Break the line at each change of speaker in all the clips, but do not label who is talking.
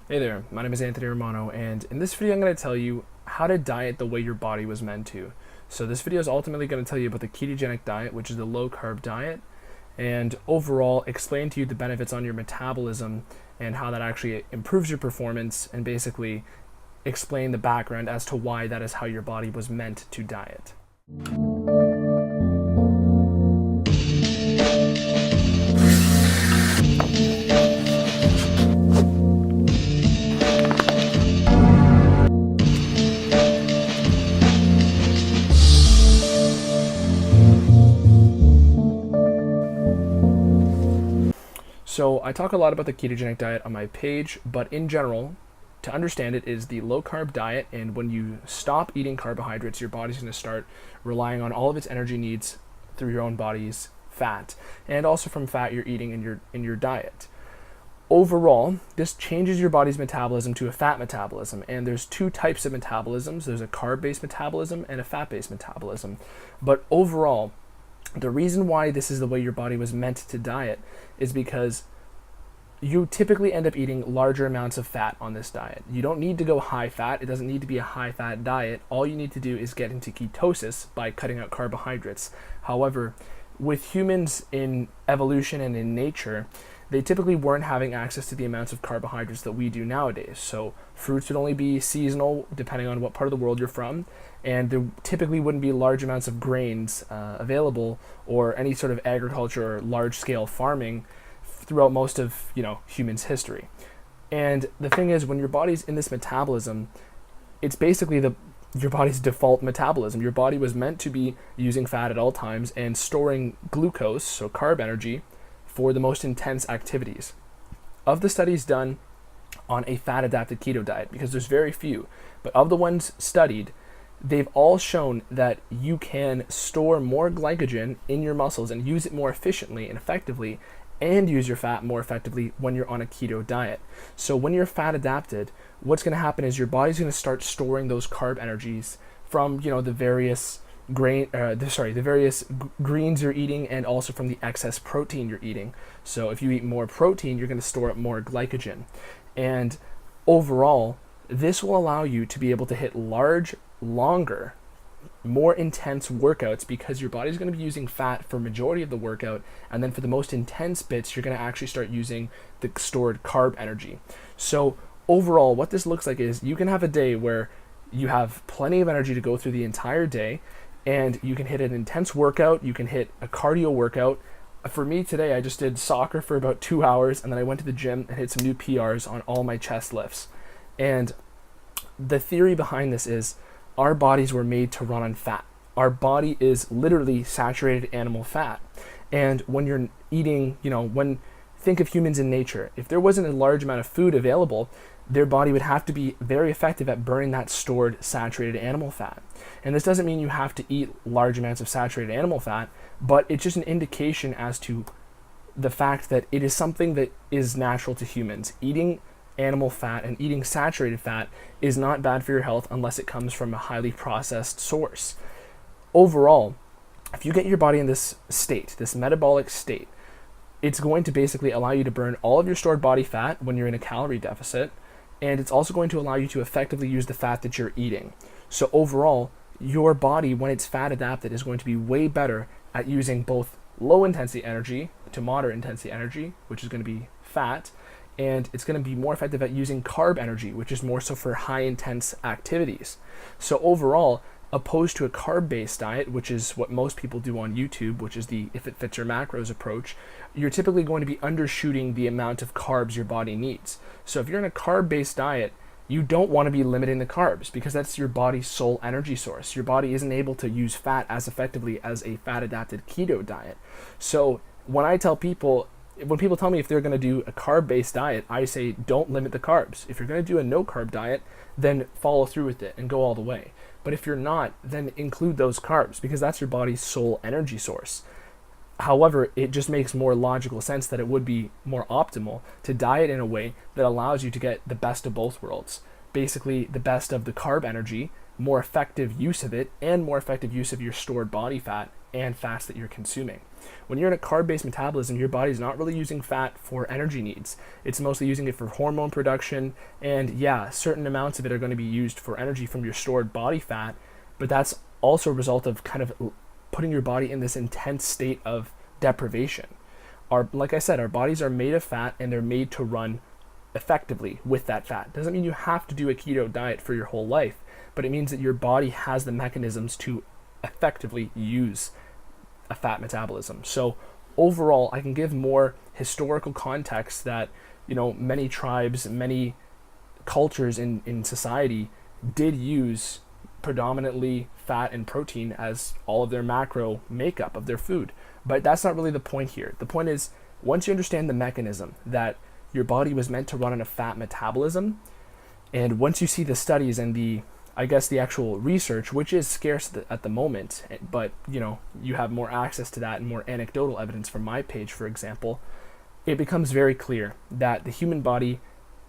Hey there, my name is Anthony Romano, and in this video I'm going to tell you how to diet the way your body was meant to. So this video is ultimately going to tell you about the ketogenic diet, which is the low carb diet, and overall explain to you the benefits on your metabolism and how that actually improves your performance, and basically explain the background as to why that is how your body was meant to diet. So I talk a lot about the ketogenic diet on my page, but in general, to understand it is the low carb diet, and when you stop eating carbohydrates, your body's going to start relying on all of its energy needs through your own body's fat, and also from fat you're eating in your diet. Overall, this changes your body's metabolism to a fat metabolism, and there's two types of metabolisms. There's a carb-based metabolism and a fat-based metabolism. But overall, the reason why this is the way your body was meant to diet is because you typically end up eating larger amounts of fat on this diet. You don't need to go high fat. It doesn't need to be a high fat diet. All you need to do is get into ketosis by cutting out carbohydrates. However, with humans in evolution and in nature, they typically weren't having access to the amounts of carbohydrates that we do nowadays. So fruits would only be seasonal depending on what part of the world you're from, and there typically wouldn't be large amounts of grains available, or any sort of agriculture or large-scale farming throughout most of humans' history. And the thing is, when your body's in this metabolism, it's basically your body's default metabolism. Your body was meant to be using fat at all times and storing glucose, so carb energy, for the most intense activities. Of the studies done on a fat-adapted keto diet, because there's very few, but of the ones studied, they've all shown that you can store more glycogen in your muscles and use it more efficiently and effectively, and use your fat more effectively when you're on a keto diet. So when you're fat adapted, what's going to happen is your body's going to start storing those carb energies from the various greens you're eating, and also from the excess protein you're eating. So if you eat more protein, you're going to store up more glycogen, and overall, this will allow you to be able to hit large, longer, more intense workouts, because your body's going to be using fat for majority of the workout, and then for the most intense bits, you're going to actually start using the stored carb energy. So overall, what this looks like is you can have a day where you have plenty of energy to go through the entire day, and you can hit an intense workout, you can hit a cardio workout. For me today, I just did soccer for about 2 hours, and then I went to the gym and hit some new PRs on all my chest lifts. And the theory behind this is our bodies were made to run on fat. Our body is literally saturated animal fat. And when you're eating, think of humans in nature. If there wasn't a large amount of food available, their body would have to be very effective at burning that stored saturated animal fat. And this doesn't mean you have to eat large amounts of saturated animal fat, but it's just an indication as to the fact that it is something that is natural to humans. Eating animal fat and eating saturated fat is not bad for your health unless it comes from a highly processed source. Overall, if you get your body in this state, this metabolic state, it's going to basically allow you to burn all of your stored body fat when you're in a calorie deficit, and it's also going to allow you to effectively use the fat that you're eating. So overall, your body, when it's fat adapted, is going to be way better at using both low intensity energy to moderate intensity energy, which is going to be fat, and it's going to be more effective at using carb energy, which is more so for high intense activities. So overall, opposed to a carb-based diet, which is what most people do on YouTube, which is the if it fits your macros approach, you're typically going to be undershooting the amount of carbs your body needs. So if you're in a carb-based diet, you don't want to be limiting the carbs, because that's your body's sole energy source. Your body isn't able to use fat as effectively as a fat-adapted keto diet. So when people tell me if they're going to do a carb-based diet, I say don't limit the carbs. If you're going to do a no-carb diet, then follow through with it and go all the way. But if you're not, then include those carbs, because that's your body's sole energy source. However, it just makes more logical sense that it would be more optimal to diet in a way that allows you to get the best of both worlds. Basically, the best of the carb energy, more effective use of it, and more effective use of your stored body fat and fats that you're consuming. When you're in a carb-based metabolism, your body's not really using fat for energy needs. It's mostly using it for hormone production, and yeah, certain amounts of it are going to be used for energy from your stored body fat, but that's also a result of kind of putting your body in this intense state of deprivation. Like I said, our bodies are made of fat, and they're made to run effectively with that fat. Doesn't mean you have to do a keto diet for your whole life, but it means that your body has the mechanisms to effectively use a fat metabolism. So overall, I can give more historical context that, you know, many tribes, many cultures in society did use predominantly fat and protein as all of their macro makeup of their food. But that's not really the point here. The point is, once you understand the mechanism that your body was meant to run on a fat metabolism, and once you see the studies and the actual research, which is scarce at the moment, but you know, you have more access to that and more anecdotal evidence from my page, for example, it becomes very clear that the human body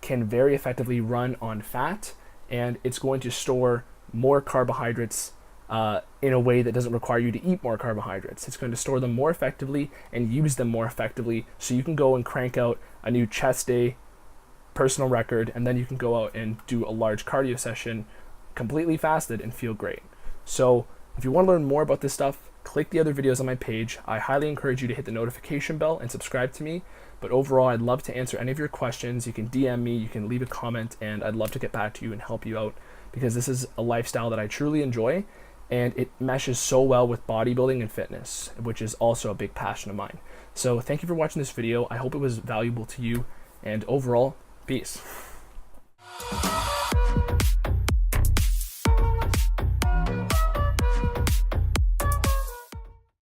can very effectively run on fat, and it's going to store more carbohydrates in a way that doesn't require you to eat more carbohydrates. It's going to store them more effectively and use them more effectively, so you can go and crank out a new chest day personal record, and then you can go out and do a large cardio session completely fasted and feel great. So if you want to learn more about this stuff, click the other videos on my page. I highly encourage you to hit the notification bell and subscribe to me. But overall, I'd love to answer any of your questions. You can DM me, you can leave a comment, and I'd love to get back to you and help you out, because this is a lifestyle that I truly enjoy, and it meshes so well with bodybuilding and fitness, which is also a big passion of mine. So thank you for watching this video. I hope it was valuable to you, and overall, peace.